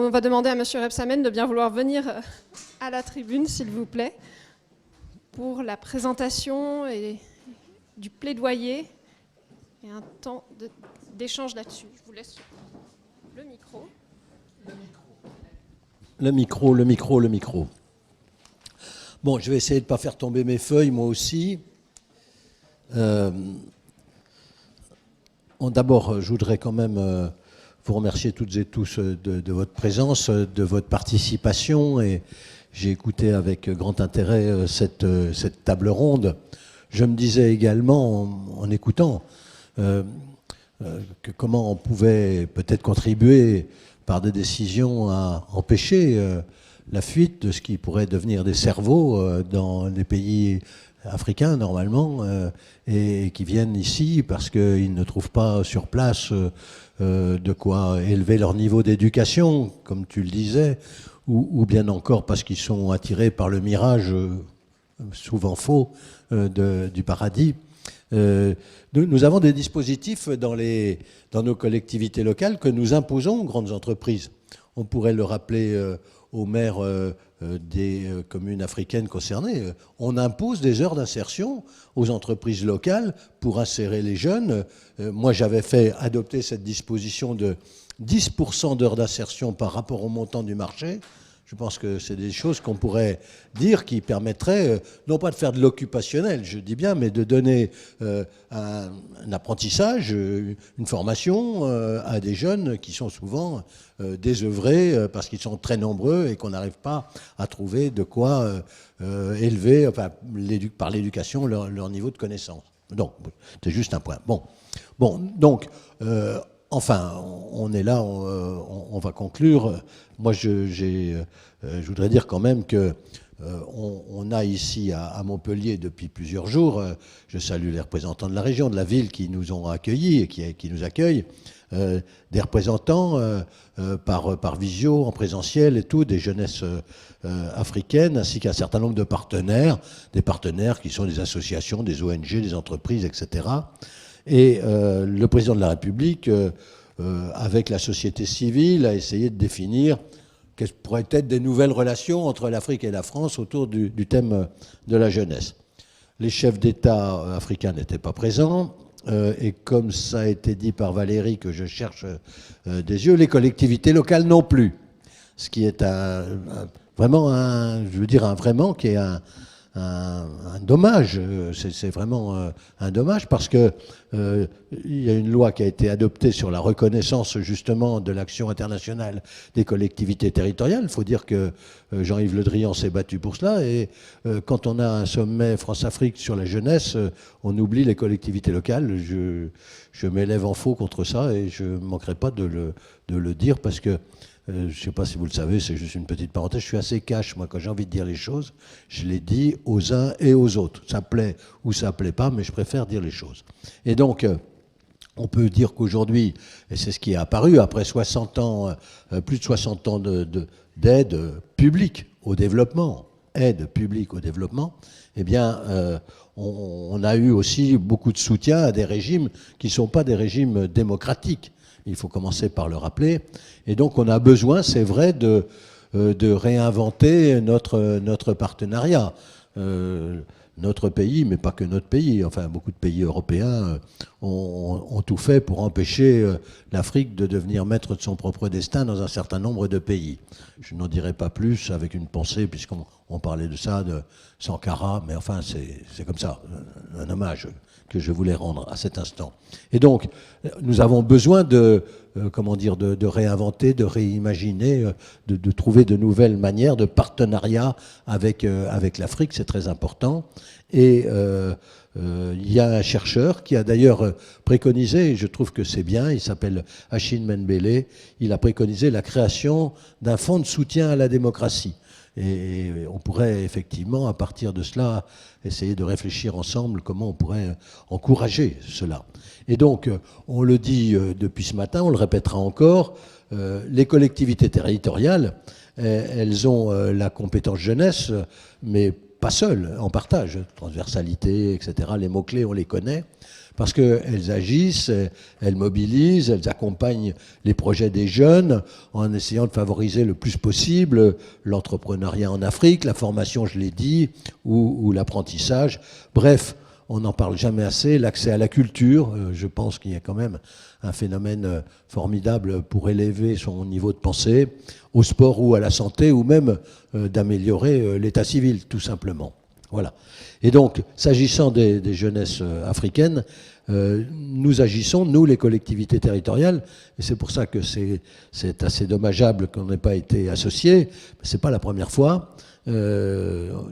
On va demander à M. Rebsamen de bien vouloir venir à la tribune, s'il vous plaît, pour la présentation du plaidoyer et un temps d'échange là-dessus. Je vous laisse le micro. Le micro. Bon, je vais essayer de ne pas faire tomber mes feuilles, moi aussi. D'abord, je voudrais quand même vous remercier toutes et tous de votre présence, de votre participation. Et j'ai écouté avec grand intérêt cette table ronde. Je me disais également, en écoutant, que comment on pouvait peut-être contribuer par des décisions à empêcher la fuite de ce qui pourrait devenir des cerveaux dans les pays africains normalement et qui viennent ici parce qu'ils ne trouvent pas sur place de quoi élever leur niveau d'éducation, comme tu le disais, ou bien encore parce qu'ils sont attirés par le mirage souvent faux du paradis. Nous avons des dispositifs dans nos collectivités locales que nous imposons aux grandes entreprises. On pourrait le rappeler aux maires des communes africaines concernées. On impose des heures d'insertion aux entreprises locales pour insérer les jeunes. Moi, j'avais fait adopter cette disposition de 10% d'heures d'insertion par rapport au montant du marché. Je pense que c'est des choses qu'on pourrait dire qui permettraient, non pas de faire de l'occupationnel, je dis bien, mais de donner un apprentissage, une formation à des jeunes qui sont souvent désœuvrés parce qu'ils sont très nombreux et qu'on n'arrive pas à trouver de quoi élever, enfin, par l'éducation, leur niveau de connaissance. Donc, c'est juste un point. Bon, donc... Enfin, on est là, on va conclure. Moi, je voudrais dire quand même que on a ici à Montpellier depuis plusieurs jours, je salue les représentants de la région, de la ville qui nous ont accueillis et qui nous accueillent, des représentants par visio, en présentiel et tout, des jeunesses africaines, ainsi qu'un certain nombre de partenaires, des partenaires qui sont des associations, des ONG, des entreprises, etc. Et le président de la République, avec la société civile, a essayé de définir quelles pourraient être des nouvelles relations entre l'Afrique et la France autour du thème de la jeunesse. Les chefs d'État africains n'étaient pas présents, et comme ça a été dit par Valérie, que je cherche des yeux, les collectivités locales non plus. Ce qui est vraiment qui est un dommage, c'est vraiment un dommage parce que il y a une loi qui a été adoptée sur la reconnaissance justement de l'action internationale des collectivités territoriales. Il faut dire que Jean-Yves Le Drian s'est battu pour cela et quand on a un sommet France-Afrique sur la jeunesse, on oublie les collectivités locales. Je m'élève en faux contre ça et je ne manquerai pas de le dire parce que je ne sais pas si vous le savez, c'est juste une petite parenthèse. Je suis assez cash, moi, quand j'ai envie de dire les choses, je les dis aux uns et aux autres. Ça plaît ou ça plaît pas, mais je préfère dire les choses. Et donc, on peut dire qu'aujourd'hui, et c'est ce qui est apparu, après 60 ans, plus de 60 ans d'aide publique au développement, eh bien, on a eu aussi beaucoup de soutien à des régimes qui ne sont pas des régimes démocratiques. Il faut commencer par le rappeler. Et donc, on a besoin, c'est vrai, de réinventer notre partenariat. Notre pays, mais pas que notre pays, enfin, beaucoup de pays européens ont tout fait pour empêcher l'Afrique de devenir maître de son propre destin dans un certain nombre de pays. Je n'en dirai pas plus avec une pensée, puisqu'on parlait de ça, de Sankara, mais enfin, c'est comme ça, un hommage que je voulais rendre à cet instant. Et donc, nous avons besoin de réinventer, de réimaginer, de trouver de nouvelles manières de partenariat avec l'Afrique, c'est très important. Et il y a un chercheur qui a d'ailleurs préconisé, et je trouve que c'est bien, il s'appelle Achille Mbele, il a préconisé la création d'un fonds de soutien à la démocratie. Et on pourrait effectivement, à partir de cela, essayer de réfléchir ensemble comment on pourrait encourager cela. Et donc, on le dit depuis ce matin, on le répétera encore, les collectivités territoriales, elles ont la compétence jeunesse, mais pas seules, en partage, transversalité, etc. Les mots-clés, on les connaît. parce qu'elles agissent, elles mobilisent, elles accompagnent les projets des jeunes en essayant de favoriser le plus possible l'entrepreneuriat en Afrique, la formation, je l'ai dit, ou l'apprentissage. Bref, on n'en parle jamais assez, l'accès à la culture, je pense qu'il y a quand même un phénomène formidable pour élever son niveau de pensée, au sport ou à la santé, ou même d'améliorer l'état civil, tout simplement. Voilà. Et donc, s'agissant des jeunesses africaines, nous agissons, nous, les collectivités territoriales, et c'est pour ça que c'est assez dommageable qu'on n'ait pas été associés, ce n'est pas la première fois,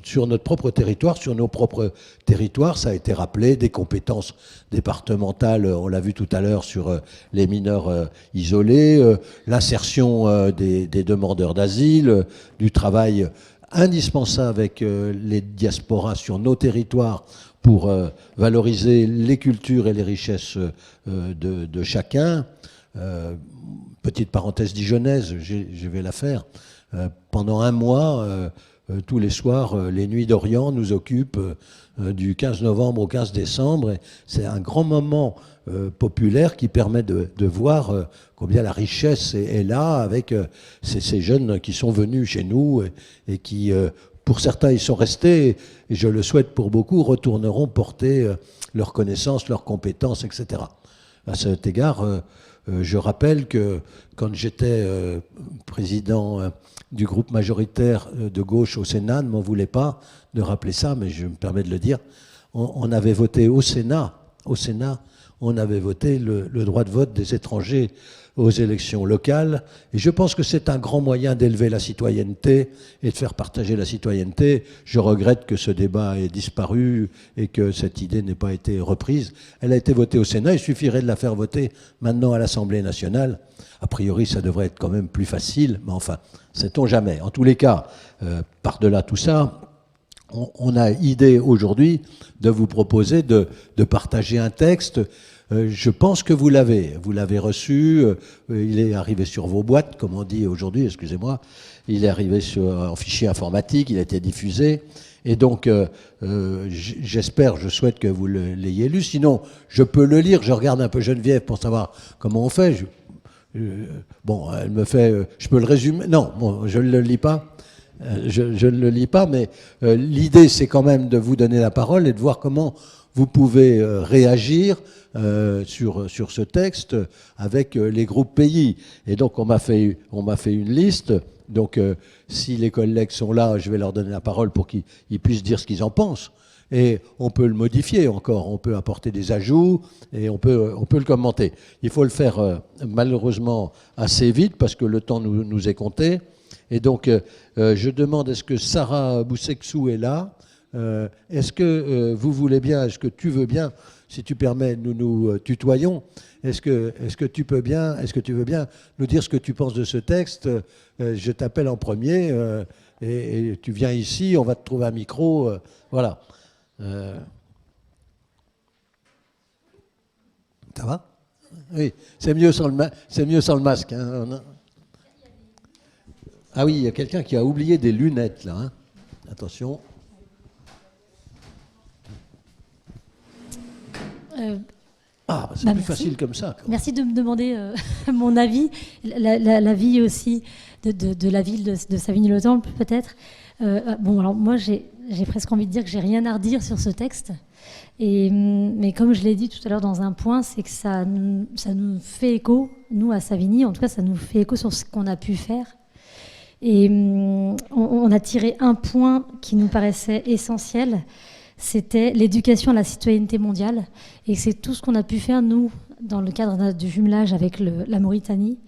sur notre propre territoire, sur nos propres territoires, ça a été rappelé, des compétences départementales, on l'a vu tout à l'heure sur les mineurs isolés, l'insertion des demandeurs d'asile, du travail indispensable avec les diasporas sur nos territoires pour valoriser les cultures et les richesses de chacun. Petite parenthèse dijonnaise, je vais la faire. Pendant un mois, tous les soirs, les Nuits d'Orient nous occupent du 15 novembre au 15 décembre. C'est un grand moment populaire qui permet de voir combien la richesse est là avec ces jeunes qui sont venus chez nous et qui, pour certains, ils sont restés, et je le souhaite pour beaucoup, retourneront porter leurs connaissances, leurs compétences, etc. À cet égard, je rappelle que quand j'étais président du groupe majoritaire de gauche au Sénat, ne m'en voulez pas de rappeler ça, mais je me permets de le dire, on avait voté au Sénat, on avait voté le droit de vote des étrangers aux élections locales, et je pense que c'est un grand moyen d'élever la citoyenneté et de faire partager la citoyenneté. Je regrette que ce débat ait disparu et que cette idée n'ait pas été reprise. Elle a été votée au Sénat, il suffirait de la faire voter maintenant à l'Assemblée nationale. A priori, ça devrait être quand même plus facile, mais enfin, sait-on jamais. En tous les cas, par-delà tout ça, on a idée aujourd'hui de vous proposer de partager un texte. Je pense que vous l'avez reçu, il est arrivé sur vos boîtes, comme on dit aujourd'hui, excusez-moi, il est arrivé en fichier informatique, il a été diffusé, et donc j'espère, je souhaite que vous l'ayez lu, sinon je peux le lire, je regarde un peu Geneviève pour savoir comment on fait, bon, elle me fait, je peux le résumer, non, bon, je ne le lis pas. Je ne le lis pas, mais l'idée, c'est quand même de vous donner la parole et de voir comment vous pouvez réagir sur ce texte avec les groupes pays. Et donc, on m'a fait une liste. Donc, si les collègues sont là, je vais leur donner la parole pour qu'ils puissent dire ce qu'ils en pensent. Et on peut le modifier encore, on peut apporter des ajouts et on peut le commenter. Il faut le faire malheureusement assez vite parce que le temps nous est compté. Et donc, je demande, est-ce que Sarah Boussexou est là ? Est-ce que vous voulez bien, est-ce que tu veux bien, si tu permets, nous tutoyons, est-ce que tu veux bien nous dire ce que tu penses de ce texte ? Je t'appelle en premier et tu viens ici, on va te trouver un micro, voilà. Ça va ? Oui, c'est mieux sans le masque. Hein. Ah oui, il y a quelqu'un qui a oublié des lunettes, là. Hein. Attention. C'est plus facile comme ça. Merci de me demander mon avis, l'avis aussi de la ville de Savigny-le-Temple, peut-être. Bon, alors moi, j'ai presque envie de dire que j'ai rien à redire sur ce texte. Mais comme je l'ai dit tout à l'heure dans un point, c'est que ça nous fait écho, nous à Savigny, en tout cas, ça nous fait écho sur ce qu'on a pu faire. Et on a tiré un point qui nous paraissait essentiel, c'était l'éducation à la citoyenneté mondiale. Et c'est tout ce qu'on a pu faire, nous, dans le cadre du jumelage avec la Mauritanie,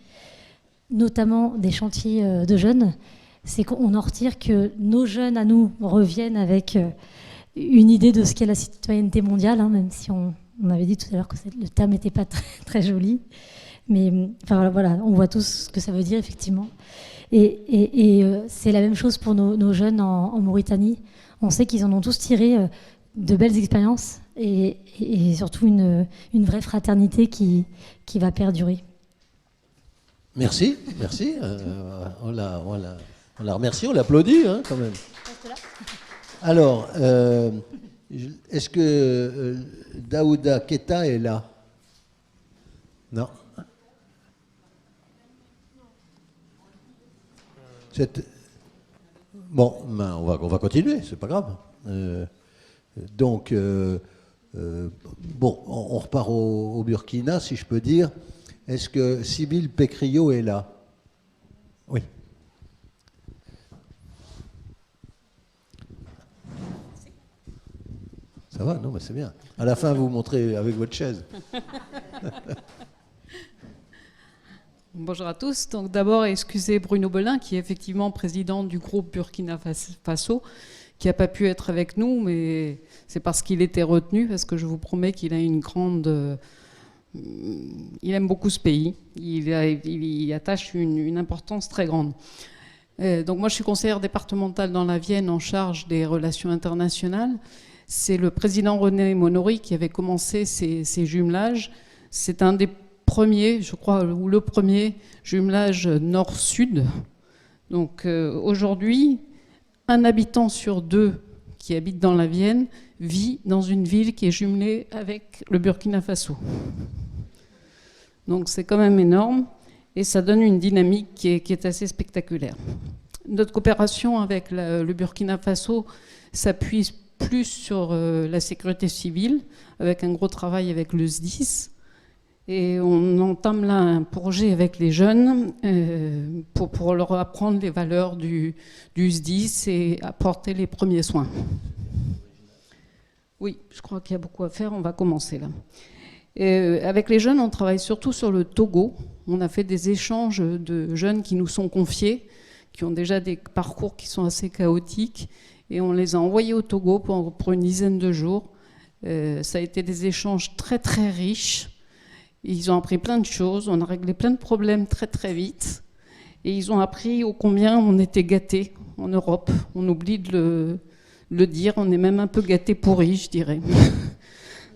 notamment des chantiers de jeunes. C'est qu'on en retire que nos jeunes, à nous, reviennent avec une idée de ce qu'est la citoyenneté mondiale, hein, même si on avait dit tout à l'heure que le terme n'était pas très, très joli. Mais enfin, voilà, on voit tous ce que ça veut dire, effectivement. Et c'est la même chose pour nos jeunes en Mauritanie. On sait qu'ils en ont tous tiré de belles expériences et surtout une vraie fraternité qui va perdurer. Merci. On la remercie, on l'applaudit hein, quand même. Alors, Est-ce que Daouda Keita est là? Non. Bon, ben, on va continuer, c'est pas grave. Donc, bon, on repart au Burkina, si je peux dire. Est-ce que Sybille Pécriot est là? Oui. Ça va, non, mais c'est bien. À la fin, vous montrez avec votre chaise. Bonjour à tous. Donc d'abord, excusez Bruno Belin, qui est effectivement président du groupe Burkina Faso, qui n'a pas pu être avec nous, mais c'est parce qu'il était retenu, parce que je vous promets qu'il a une grande... il aime beaucoup ce pays. Il y attache une importance très grande. Donc moi, je suis conseillère départementale dans la Vienne en charge des relations internationales. C'est le président René Monori qui avait commencé ces jumelages. C'est un des premiers, je crois, ou le premier jumelage nord-sud. Donc aujourd'hui, un habitant sur deux qui habite dans la Vienne vit dans une ville qui est jumelée avec le Burkina Faso. Donc c'est quand même énorme et ça donne une dynamique qui est assez spectaculaire. Notre coopération avec le Burkina Faso s'appuie plus sur la sécurité civile, avec un gros travail avec le SDIS. Et on entame là un projet avec les jeunes pour leur apprendre les valeurs du SDIS et apporter les premiers soins. Oui, je crois qu'il y a beaucoup à faire, on va commencer là. Avec les jeunes, on travaille surtout sur le Togo. On a fait des échanges de jeunes qui nous sont confiés, qui ont déjà des parcours qui sont assez chaotiques, et on les a envoyés au Togo pour une dizaine de jours. Ça a été des échanges très très riches. Ils ont appris plein de choses, on a réglé plein de problèmes très très vite, et ils ont appris ô combien on était gâtés en Europe. On oublie de le dire, on est même un peu gâtés pourris, je dirais.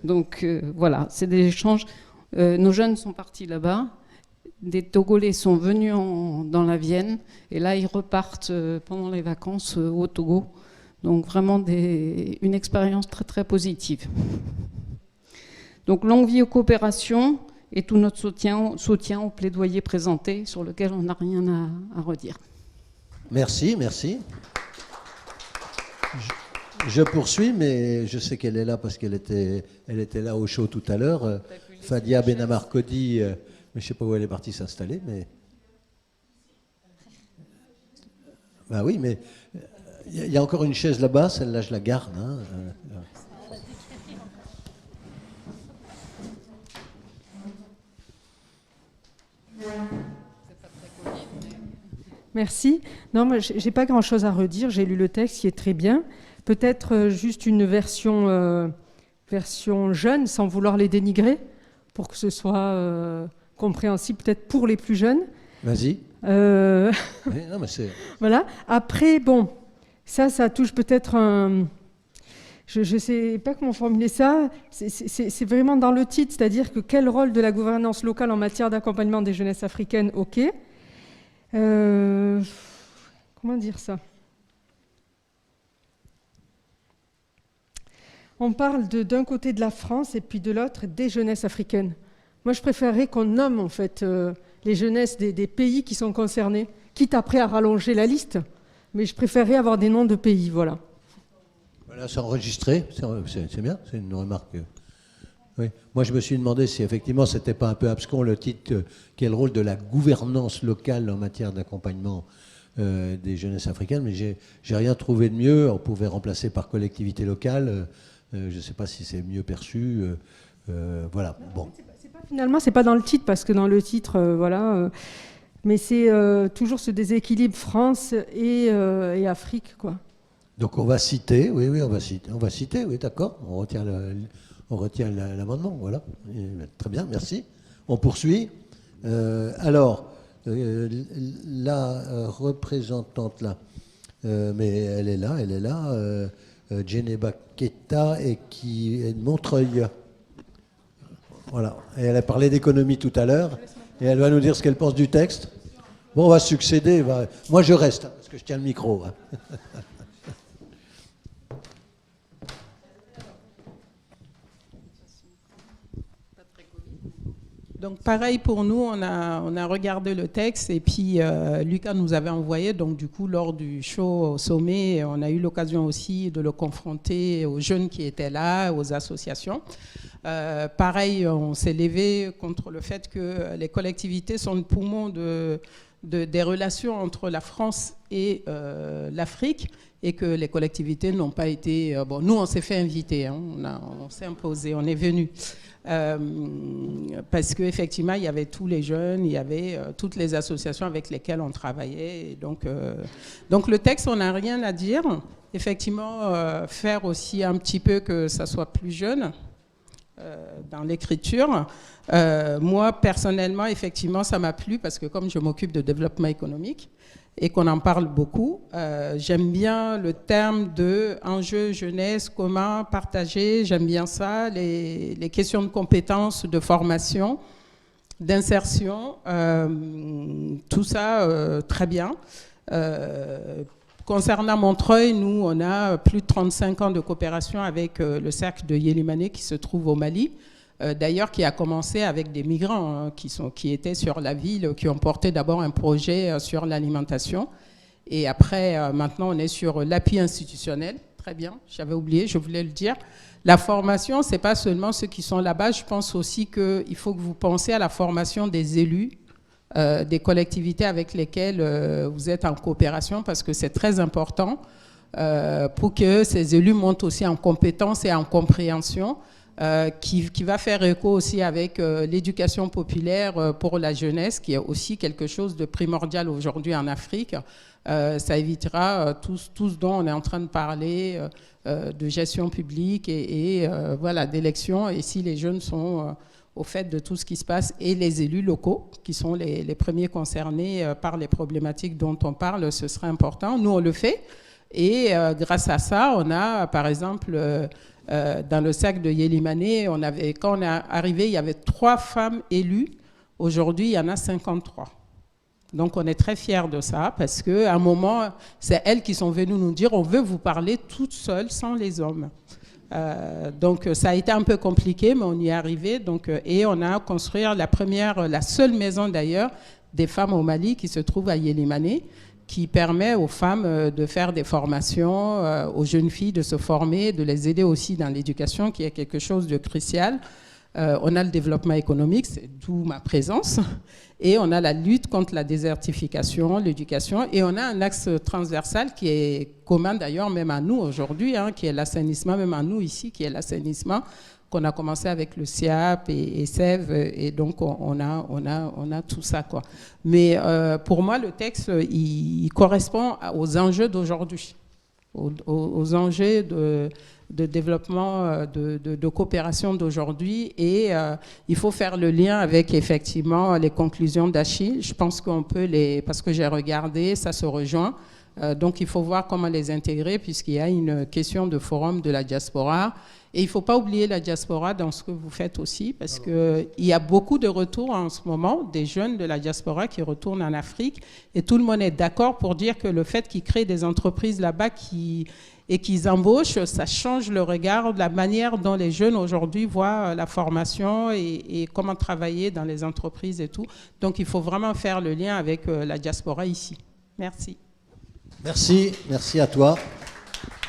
Donc voilà, c'est des échanges. Nos jeunes sont partis là-bas, des Togolais sont venus dans la Vienne, et là ils repartent pendant les vacances au Togo. Donc vraiment une expérience très très positive. Donc longue vie aux coopérations et tout notre soutien au plaidoyer présenté sur lequel on n'a rien à redire. Merci, merci. Je poursuis, mais je sais qu'elle est là parce qu'elle était là au show tout à l'heure. Fadia Benamar Kodi, mais je ne sais pas où elle est partie s'installer, mais... Ben oui, mais il y a encore une chaise là-bas, celle-là je la garde. Hein. Merci. Non, moi, j'ai pas grand-chose à redire. J'ai lu le texte, qui est très bien. Peut-être juste une version jeune, sans vouloir les dénigrer, pour que ce soit compréhensible, peut-être pour les plus jeunes. Vas-y. Oui, non, mais c'est... Voilà. Après, bon, ça touche peut-être un... Je ne sais pas comment formuler ça. C'est vraiment dans le titre, c'est-à-dire que quel rôle de la gouvernance locale en matière d'accompagnement des jeunesses africaines, ok. Comment dire ça? On parle d'un côté de la France et puis de l'autre des jeunesses africaines. Moi, je préférerais qu'on nomme en fait les jeunesses des pays qui sont concernés, quitte après à rallonger la liste, mais je préférerais avoir des noms de pays, voilà. Voilà, c'est enregistré, c'est bien, c'est une remarque. Oui. Moi, je me suis demandé si effectivement c'était pas un peu abscon le titre, quel rôle de la gouvernance locale en matière d'accompagnement des jeunesses africaines, mais j'ai rien trouvé de mieux. On pouvait remplacer par collectivité locale. Je ne sais pas si c'est mieux perçu. Voilà. Bon. Finalement, c'est pas dans le titre parce que dans le titre, voilà. Mais c'est toujours ce déséquilibre France et Afrique, quoi. Donc on va citer, oui, on va citer, oui, d'accord. On retient l'amendement, voilà. Très bien, merci. On poursuit. Alors, la représentante là, mais elle est là, Djeneba Keita, et qui est de Montreuil. Voilà. Et elle a parlé d'économie tout à l'heure, et elle va nous dire ce qu'elle pense du texte. Bon, on va succéder. Moi, je reste, parce que je tiens le micro. Donc pareil pour nous, on a regardé le texte et puis Lucas nous avait envoyé, donc du coup lors du show au sommet, on a eu l'occasion aussi de le confronter aux jeunes qui étaient là, aux associations. Pareil, on s'est levé contre le fait que les collectivités sont le poumon des relations entre la France et l'Afrique, et que les collectivités n'ont pas été... bon, nous, on s'est fait inviter, hein, on s'est imposé, on est venu. Parce qu'effectivement, il y avait tous les jeunes, il y avait toutes les associations avec lesquelles on travaillait. Et donc le texte, on n'a rien à dire. Effectivement, faire aussi un petit peu que ça soit plus jeune dans l'écriture. Moi, personnellement, effectivement, ça m'a plu parce que comme je m'occupe de développement économique et qu'on en parle beaucoup, j'aime bien le terme de enjeu jeunesse, commun, partagé. J'aime bien ça, les questions de compétences, de formation, d'insertion, tout ça, très bien. Concernant Montreuil, nous, on a plus de 35 ans de coopération avec le cercle de Yélimane qui se trouve au Mali. D'ailleurs, qui a commencé avec des migrants hein, qui étaient sur la ville, qui ont porté d'abord un projet sur l'alimentation. Et après, maintenant, on est sur l'appui institutionnel. Très bien, j'avais oublié, je voulais le dire. La formation, ce n'est pas seulement ceux qui sont là-bas. Je pense aussi qu'il faut que vous pensiez à la formation des élus, des collectivités avec lesquelles vous êtes en coopération, parce que c'est très important pour que ces élus montent aussi en compétences et en compréhension, qui va faire écho aussi avec l'éducation populaire pour la jeunesse, qui est aussi quelque chose de primordial aujourd'hui en Afrique. Ça évitera tout ce dont on est en train de parler, de gestion publique et voilà, d'élections. Et si les jeunes sont au fait de tout ce qui se passe, et les élus locaux, qui sont les premiers concernés par les problématiques dont on parle, ce serait important. Nous, on le fait. Et grâce à ça, on a, par exemple, dans le cercle de Yélimane, quand on est arrivé, il y avait 3 femmes élues. Aujourd'hui, il y en a 53. Donc, on est très fiers de ça, parce qu'à un moment, c'est elles qui sont venues nous dire « on veut vous parler toutes seules, sans les hommes ». Donc ça a été un peu compliqué, mais on y est arrivé. Donc, et on a construit la seule maison d'ailleurs des femmes au Mali qui se trouve à Yélimane, qui permet aux femmes de faire des formations, aux jeunes filles de se former, de les aider aussi dans l'éducation, qui est quelque chose de crucial. On a le développement économique, c'est d'où ma présence, et on a la lutte contre la désertification, l'éducation, et on a un axe transversal qui est commun d'ailleurs même à nous aujourd'hui, hein, qui est l'assainissement, même à nous ici, qui est l'assainissement, qu'on a commencé avec le SIAP et SEV, et donc on a tout ça, quoi. Mais pour moi, le texte, il correspond aux enjeux d'aujourd'hui, aux enjeux de développement, de coopération d'aujourd'hui, et il faut faire le lien avec effectivement les conclusions d'Achille. Je pense qu'on peut parce que j'ai regardé, ça se rejoint, donc il faut voir comment les intégrer, puisqu'il y a une question de forum de la diaspora, et il ne faut pas oublier la diaspora dans ce que vous faites aussi, parce qu'il y a beaucoup de retours en ce moment, des jeunes de la diaspora qui retournent en Afrique, et tout le monde est d'accord pour dire que le fait qu'ils créent des entreprises là-bas et qu'ils embauchent, ça change le regard, la manière dont les jeunes aujourd'hui voient la formation et comment travailler dans les entreprises et tout. Donc il faut vraiment faire le lien avec la diaspora ici. Merci. Merci à toi.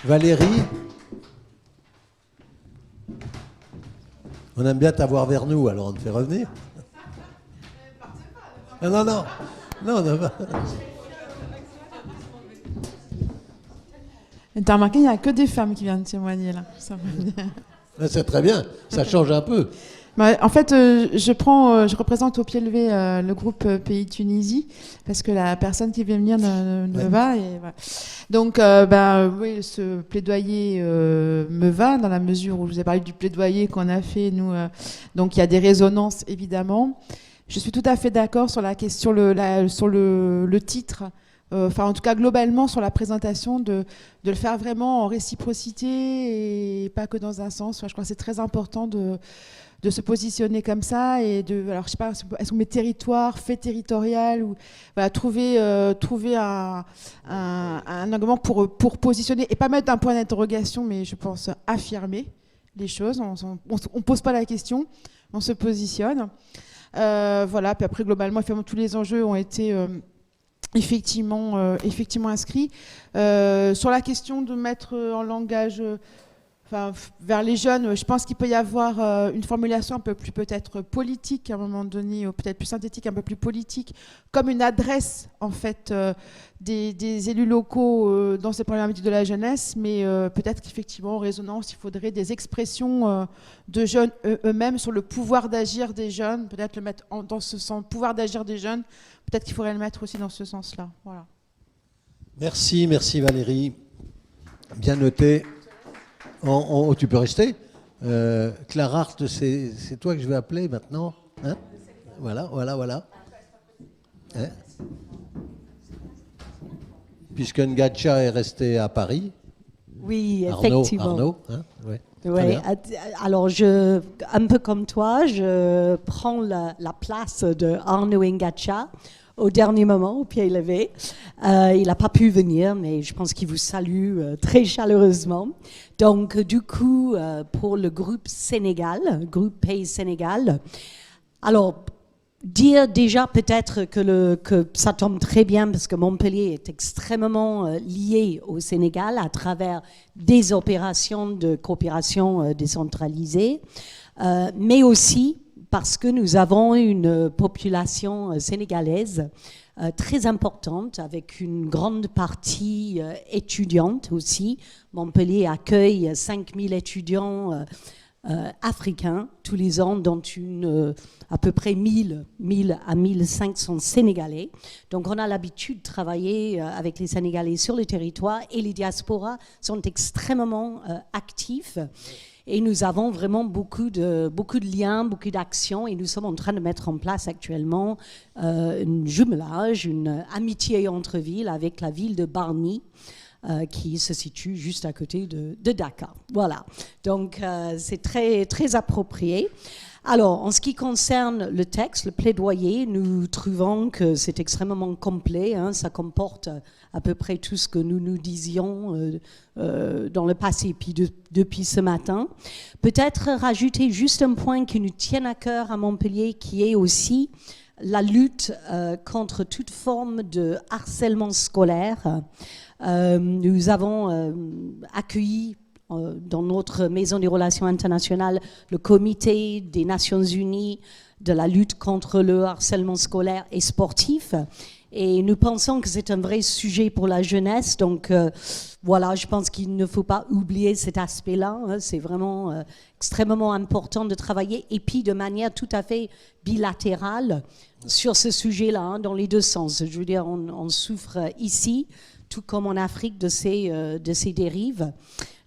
Valérie, on aime bien t'avoir vers nous, alors on te fait revenir. Non. T'as remarqué, il n'y a que des femmes qui viennent témoigner là. C'est très bien, ça change un peu. Bah, en fait, je représente au pied levé le groupe Pays Tunisie, parce que la personne qui vient venir ne va. Et, voilà. Donc, oui, ce plaidoyer me va, dans la mesure où je vous ai parlé du plaidoyer qu'on a fait, nous. Donc, il y a des résonances, évidemment. Je suis tout à fait d'accord sur la question, sur le titre. Enfin, en tout cas, globalement, sur la présentation, de le faire vraiment en réciprocité et pas que dans un sens. Enfin, je crois que c'est très important de se positionner comme ça et alors je sais pas, est-ce qu'on met territoire, fait territorial, ou voilà, trouver un argument pour positionner et pas mettre un point d'interrogation, mais je pense affirmer les choses. On pose pas la question, on se positionne. Voilà, puis après, globalement, tous les enjeux ont été effectivement inscrits. Sur la question de mettre en langage... vers les jeunes, je pense qu'il peut y avoir une formulation un peu plus peut-être politique à un moment donné, ou peut-être plus synthétique, un peu plus politique, comme une adresse en fait des élus locaux dans ces problématiques de la jeunesse, mais peut-être qu'effectivement en résonance, il faudrait des expressions de jeunes eux-mêmes sur le pouvoir d'agir des jeunes, peut-être le mettre dans ce sens, pouvoir d'agir des jeunes, peut-être qu'il faudrait le mettre aussi dans ce sens-là. Voilà. Merci Valérie. Bien noté. Tu peux rester. Clara Hart, c'est toi que je vais appeler maintenant. Hein, voilà. Hein, puisque Ngacha est resté à Paris. Oui, effectivement. Arnaud, hein, ouais. Ouais, alors, un peu comme toi, je prends la place de Arnaud Ngacha au dernier moment, au pied levé. Il n'a pas pu venir, mais je pense qu'il vous salue très chaleureusement. Donc, du coup, pour le groupe Sénégal, groupe Pays Sénégal, alors, dire déjà peut-être que ça tombe très bien parce que Montpellier est extrêmement lié au Sénégal à travers des opérations de coopération décentralisée, mais aussi parce que nous avons une population sénégalaise très importante, avec une grande partie étudiante aussi. Montpellier accueille 5000 étudiants africains tous les ans, dont à peu près 1000 à 1500 Sénégalais. Donc on a l'habitude de travailler avec les Sénégalais sur le territoire, et les diasporas sont extrêmement actifs. Et nous avons vraiment beaucoup de liens, beaucoup d'actions, et nous sommes en train de mettre en place actuellement un jumelage, une amitié entre villes avec la ville de Bargny, qui se situe juste à côté de Dakar. Voilà, donc c'est très, très approprié. Alors, en ce qui concerne le texte, le plaidoyer, nous trouvons que c'est extrêmement complet. Hein, ça comporte à peu près tout ce que nous disions dans le passé et puis depuis ce matin. Peut-être rajouter juste un point qui nous tient à cœur à Montpellier, qui est aussi la lutte contre toute forme de harcèlement scolaire. Nous avons accueilli dans notre Maison des Relations Internationales le Comité des Nations Unies de la lutte contre le harcèlement scolaire et sportif. Et nous pensons que c'est un vrai sujet pour la jeunesse. Donc voilà, je pense qu'il ne faut pas oublier cet aspect-là. Hein. C'est vraiment extrêmement important de travailler, et puis de manière tout à fait bilatérale sur ce sujet-là, hein, dans les deux sens. Je veux dire, on souffre ici, tout comme en Afrique, de ces dérives.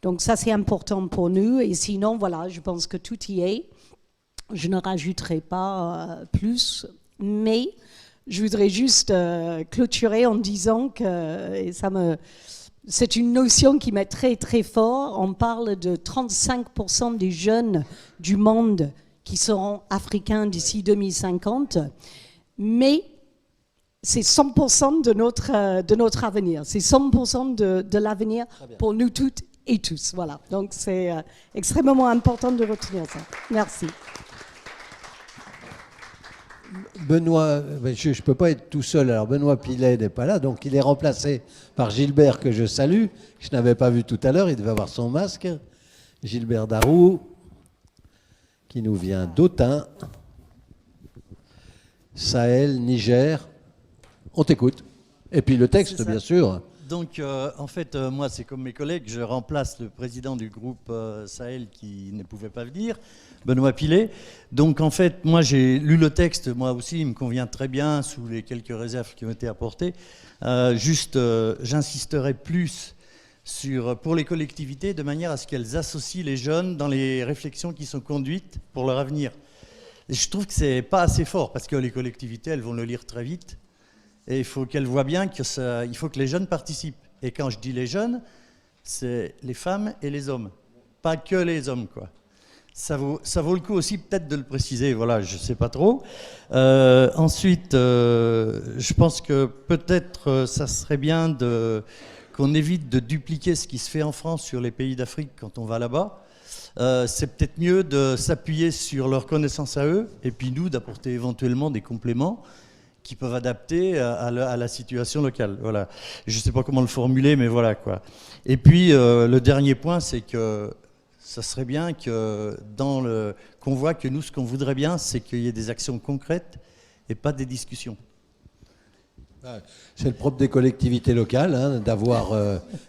Donc ça, c'est important pour nous. Et sinon, voilà, je pense que tout y est. Je ne rajouterai pas plus, mais je voudrais juste clôturer en disant que, et c'est une notion qui m'est très, très fort. On parle de 35% des jeunes du monde qui seront africains d'ici 2050, mais c'est 100% de notre avenir. C'est 100% de l'avenir pour nous toutes et tous. Voilà. Donc c'est extrêmement important de retenir ça. Merci. Benoît, je ne peux pas être tout seul. Alors Benoît Pilet n'est pas là, donc il est remplacé par Gilbert, que je salue. Je n'avais pas vu tout à l'heure, il devait avoir son masque. Gilbert Darroux, qui nous vient d'Autun, Sahel, Niger. On t'écoute. Et puis le texte, bien sûr. Donc, en fait, moi, c'est comme mes collègues, je remplace le président du groupe Sahel qui ne pouvait pas venir, Benoît Pilet. Donc, en fait, moi, j'ai lu le texte, moi aussi, il me convient très bien, sous les quelques réserves qui ont été apportées. J'insisterai plus pour les collectivités, de manière à ce qu'elles associent les jeunes dans les réflexions qui sont conduites pour leur avenir. Et je trouve que c'est pas assez fort, parce que les collectivités, elles vont le lire très vite. Et il faut qu'elles voient bien qu'il faut que les jeunes participent. Et quand je dis les jeunes, c'est les femmes et les hommes. Pas que les hommes, quoi. Ça vaut le coup aussi peut-être de le préciser. Voilà, je ne sais pas trop. Ensuite, je pense que peut-être ça serait bien qu'on évite de dupliquer ce qui se fait en France sur les pays d'Afrique quand on va là-bas. c'est peut-être mieux de s'appuyer sur leurs connaissances à eux, et puis nous d'apporter éventuellement des compléments qui peuvent adapter à la situation locale. Voilà. Je ne sais pas comment le formuler, mais voilà quoi. Et puis le dernier point, c'est que ça serait bien que qu'on voit que nous, ce qu'on voudrait bien, c'est qu'il y ait des actions concrètes et pas des discussions. C'est le propre des collectivités locales, hein, d'avoir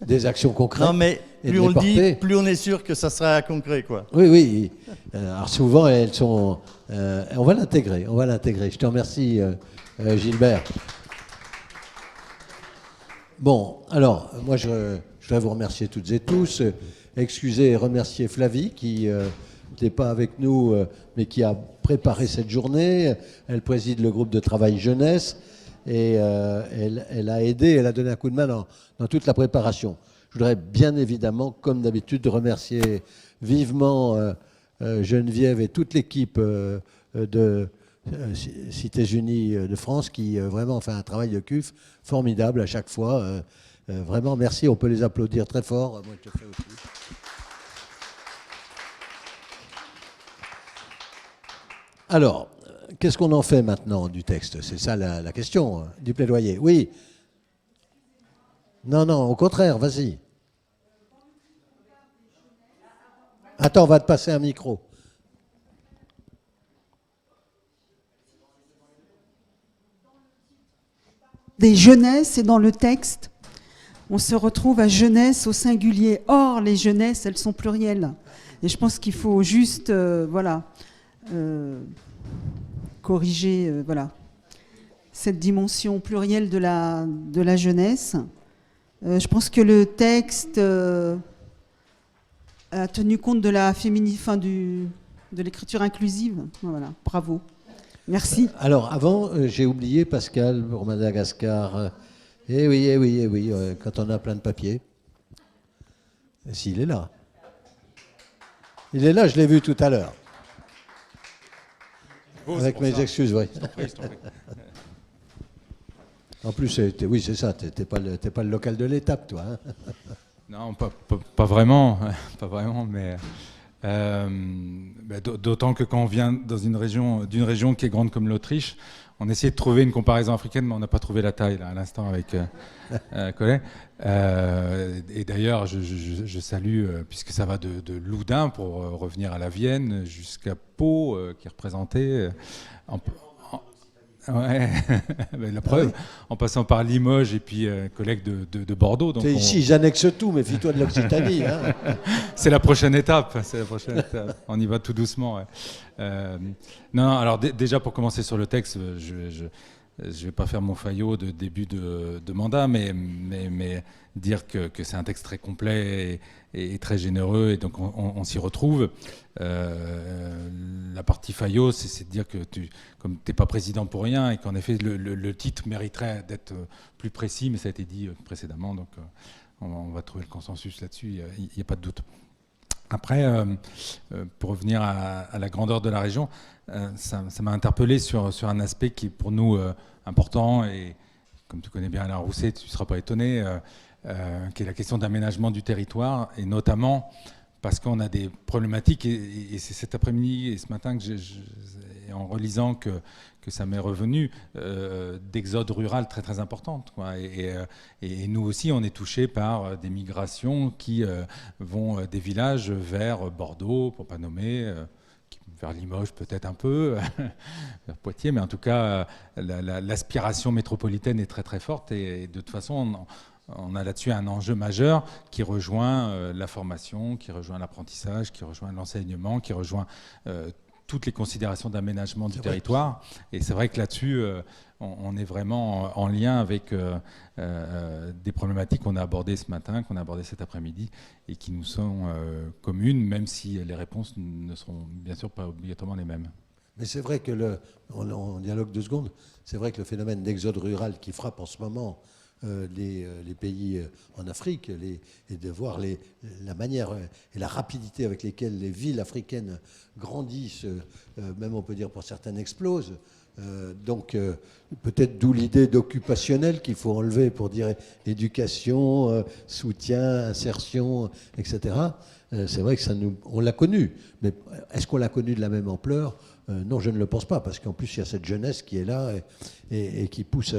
des actions concrètes. Non, mais plus on le dit, plus on est sûr que ça sera concret, quoi. Oui, oui. Alors souvent, elles sont... on va l'intégrer, Je te remercie, Gilbert. Bon, alors, moi, je voudrais vous remercier toutes et tous. Excuser et remercier Flavie, qui n'était pas avec nous, mais qui a préparé cette journée. Elle préside le groupe de travail jeunesse. Et elle a aidé, elle a donné un coup de main dans toute la préparation. Je voudrais bien évidemment, comme d'habitude, remercier vivement Geneviève et toute l'équipe de Cités Unies de France qui vraiment fait un travail de CUF formidable à chaque fois. Vraiment, merci, on peut les applaudir très fort. Moi, je le fais aussi. Alors, qu'est-ce qu'on en fait maintenant du texte? C'est ça la question, du plaidoyer. Oui. Non, au contraire, vas-y. Attends, on va te passer un micro. Des jeunesses, et dans le texte, on se retrouve à jeunesse au singulier. Or, les jeunesses, elles sont plurielles. Et je pense qu'il faut juste, corriger cette dimension plurielle de la jeunesse. Je pense que le texte a tenu compte de la de l'écriture inclusive. Voilà, bravo. Merci. Alors avant, j'ai oublié Pascal pour Madagascar. Eh oui, quand on a plein de papiers. S'il est là. Il est là, je l'ai vu tout à l'heure. Avec mes excuses, oui. En plus, c'est ça, t'es pas le local de l'étape, toi. Hein. Non, pas vraiment, mais d'autant que quand on vient d'une région qui est grande comme l'Autriche, on essayait de trouver une comparaison africaine, mais on n'a pas trouvé la taille là, à l'instant avec Collet. Et d'ailleurs, je salue, puisque ça va de Loudun pour revenir à la Vienne, jusqu'à Pau, qui est représenté. Ouais, la preuve, en passant par Limoges et puis collègue de Bordeaux. Donc ici, j'annexe tout, méfie-toi de l'Occitanie. Hein. C'est la prochaine étape. On y va tout doucement. Ouais. Non, alors déjà pour commencer sur le texte, je vais pas faire mon faillot de début de mandat, mais dire que c'est un texte très complet et très généreux, et donc on s'y retrouve. La partie faillot, c'est de dire que comme tu n'es pas président pour rien, et qu'en effet le titre mériterait d'être plus précis, mais ça a été dit précédemment, donc on va trouver le consensus là-dessus, il n'y a pas de doute. Après, pour revenir à la grandeur de la région, ça m'a interpellé sur un aspect qui est pour nous important, et comme tu connais bien Alain Rousset, tu ne seras pas étonné, qui est la question d'aménagement du territoire, et notamment parce qu'on a des problématiques, et c'est cet après-midi et ce matin que en relisant que ça m'est revenu, d'exode rural très très importante, quoi. Et nous aussi, on est touchés par des migrations qui vont des villages vers Bordeaux, pour ne pas nommer, vers Limoges peut-être un peu, vers Poitiers, mais en tout cas, l'aspiration métropolitaine est très très forte, et de toute façon, on a là-dessus un enjeu majeur qui rejoint la formation, qui rejoint l'apprentissage, qui rejoint l'enseignement, qui rejoint toutes les considérations d'aménagement du territoire. Et c'est vrai que là-dessus, on est vraiment en lien avec des problématiques qu'on a abordées ce matin, qu'on a abordées cet après-midi, et qui nous sont communes, même si les réponses ne seront bien sûr pas obligatoirement les mêmes. Mais c'est vrai que, on dialogue 2 secondes, c'est vrai que le phénomène d'exode rural qui frappe en ce moment les pays en Afrique, et de voir la manière et la rapidité avec lesquelles les villes africaines grandissent, même on peut dire pour certaines explosent, Donc peut-être d'où l'idée d'occupationnel qu'il faut enlever pour dire éducation, soutien, insertion, etc. C'est vrai que on l'a connu, mais est-ce qu'on l'a connu de la même ampleur ? Non, je ne le pense pas, parce qu'en plus il y a cette jeunesse qui est là et qui pousse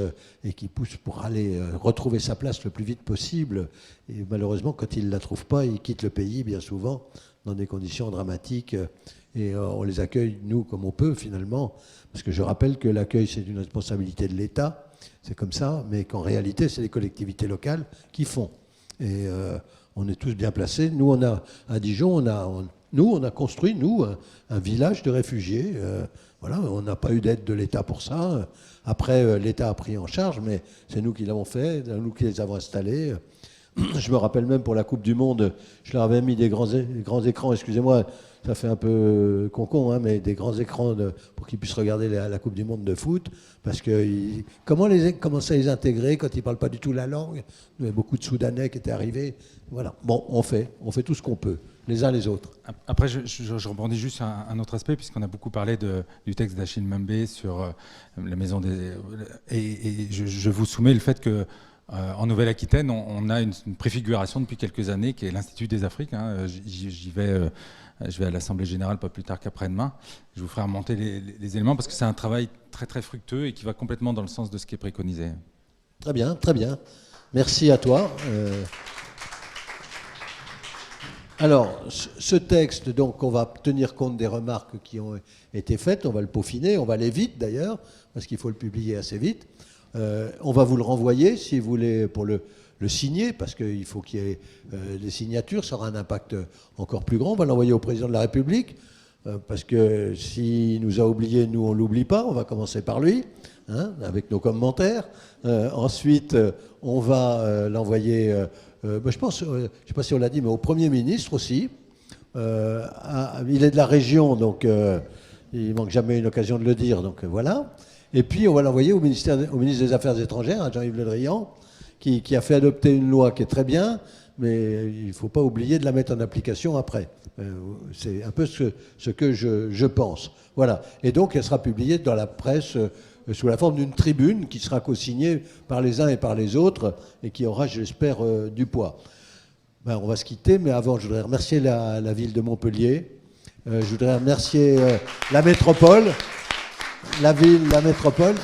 pour aller retrouver sa place le plus vite possible. Et malheureusement, quand ils ne la trouvent pas, ils quittent le pays bien souvent dans des conditions dramatiques. Et on les accueille, nous, comme on peut, finalement. Parce que je rappelle que l'accueil, c'est une responsabilité de l'État. C'est comme ça, mais qu'en réalité, c'est les collectivités locales qui font. Et on est tous bien placés. Nous, à Dijon, on a construit, nous, un village de réfugiés. Voilà, on n'a pas eu d'aide de l'État pour ça. Après, l'État a pris en charge, mais c'est nous qui l'avons fait, nous qui les avons installés. Je me rappelle même pour la Coupe du Monde, je leur avais mis des grands écrans, excusez-moi, ça fait un peu concon, hein, mais des grands écrans pour qu'ils puissent regarder la Coupe du Monde de foot, parce que commencer à les intégrer quand ils ne parlent pas du tout la langue. Il y avait beaucoup de Soudanais qui étaient arrivés. Voilà. Bon, on fait tout ce qu'on peut, les uns les autres. Après, je rebondis juste sur un autre aspect, puisqu'on a beaucoup parlé du texte d'Achille Mbembe sur la maison des... Et je vous soumets le fait que en Nouvelle-Aquitaine, on a une préfiguration depuis quelques années qui est l'Institut des Afriques. Hein. Je vais à l'Assemblée Générale pas plus tard qu'après-demain. Je vous ferai remonter les éléments parce que c'est un travail très très fructueux et qui va complètement dans le sens de ce qui est préconisé. Très bien, très bien. Merci à toi. Alors, ce texte, donc, on va tenir compte des remarques qui ont été faites. On va le peaufiner, on va aller vite d'ailleurs, parce qu'il faut le publier assez vite. On va vous le renvoyer si vous voulez pour le signer, parce qu'il faut qu'il y ait des signatures, ça aura un impact encore plus grand. On va l'envoyer au président de la République, parce que s'il nous a oubliés, nous on ne l'oublie pas, on va commencer par lui, hein, avec nos commentaires. Ensuite, on va l'envoyer, je pense, je ne sais pas si on l'a dit, mais au Premier ministre aussi. Il est de la région, donc il ne manque jamais une occasion de le dire, donc voilà. Et puis, on va l'envoyer au ministre des Affaires étrangères, à Jean-Yves Le Drian, qui a fait adopter une loi qui est très bien, mais il ne faut pas oublier de la mettre en application après. C'est un peu ce que je pense. Voilà. Et donc, elle sera publiée dans la presse sous la forme d'une tribune qui sera co-signée par les uns et par les autres et qui aura, j'espère, du poids. On va se quitter, mais avant, je voudrais remercier la ville de Montpellier. Je voudrais remercier la métropole. La ville, la métropole,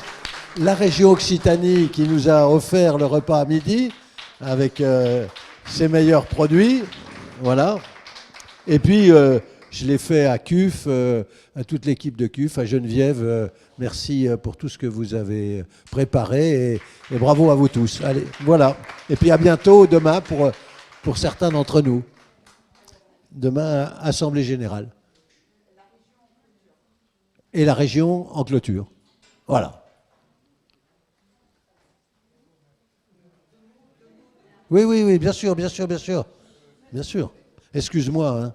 la région Occitanie qui nous a offert le repas à midi avec ses meilleurs produits, voilà. Et puis, je l'ai fait à CUF, à toute l'équipe de CUF, à Geneviève. Merci pour tout ce que vous avez préparé et bravo à vous tous. Allez, voilà. Et puis à bientôt demain pour certains d'entre nous. Demain, Assemblée Générale. Et la région en clôture. Voilà. Oui, bien sûr. Bien sûr. Excuse-moi. Hein.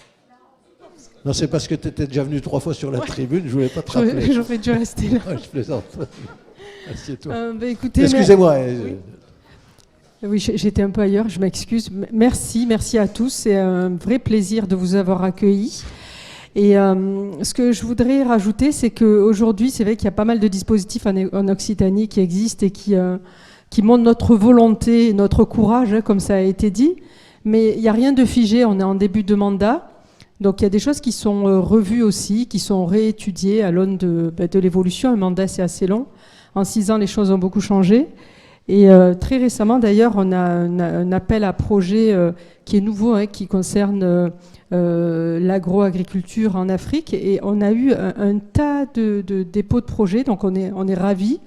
Non, c'est parce que tu étais déjà venu 3 fois sur la tribune, je ne voulais pas te rappeler. J'aurais dû rester là. Je plaisante. Assieds-toi. Écoutez, excusez-moi. Oui, j'étais un peu ailleurs, je m'excuse. Merci à tous. C'est un vrai plaisir de vous avoir accueillis. Et ce que je voudrais rajouter, c'est qu'aujourd'hui, c'est vrai qu'il y a pas mal de dispositifs en Occitanie qui existent et qui montrent notre volonté, notre courage, hein, comme ça a été dit. Mais il n'y a rien de figé, on est en début de mandat. Donc il y a des choses qui sont revues aussi, qui sont réétudiées à l'aune de l'évolution. Un mandat, c'est assez long. En 6 ans, les choses ont beaucoup changé. Et très récemment, d'ailleurs, on a un appel à projet qui est nouveau, hein, qui concerne l'agroagriculture en Afrique. Et on a eu un tas de dépôts de projets, donc on est ravis.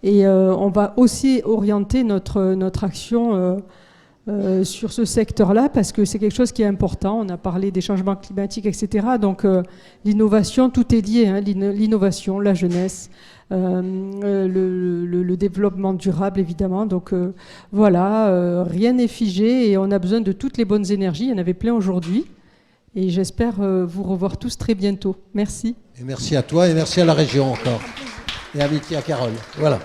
Et on va aussi orienter notre action sur ce secteur-là, parce que c'est quelque chose qui est important. On a parlé des changements climatiques, etc. Donc l'innovation, tout est lié, hein, l'innovation, la jeunesse, le développement durable, évidemment. Donc voilà, rien n'est figé et on a besoin de toutes les bonnes énergies. Il y en avait plein aujourd'hui. Et j'espère vous revoir tous très bientôt. Merci. Et merci à toi et merci à la région encore. Et amitié à Carole. Voilà.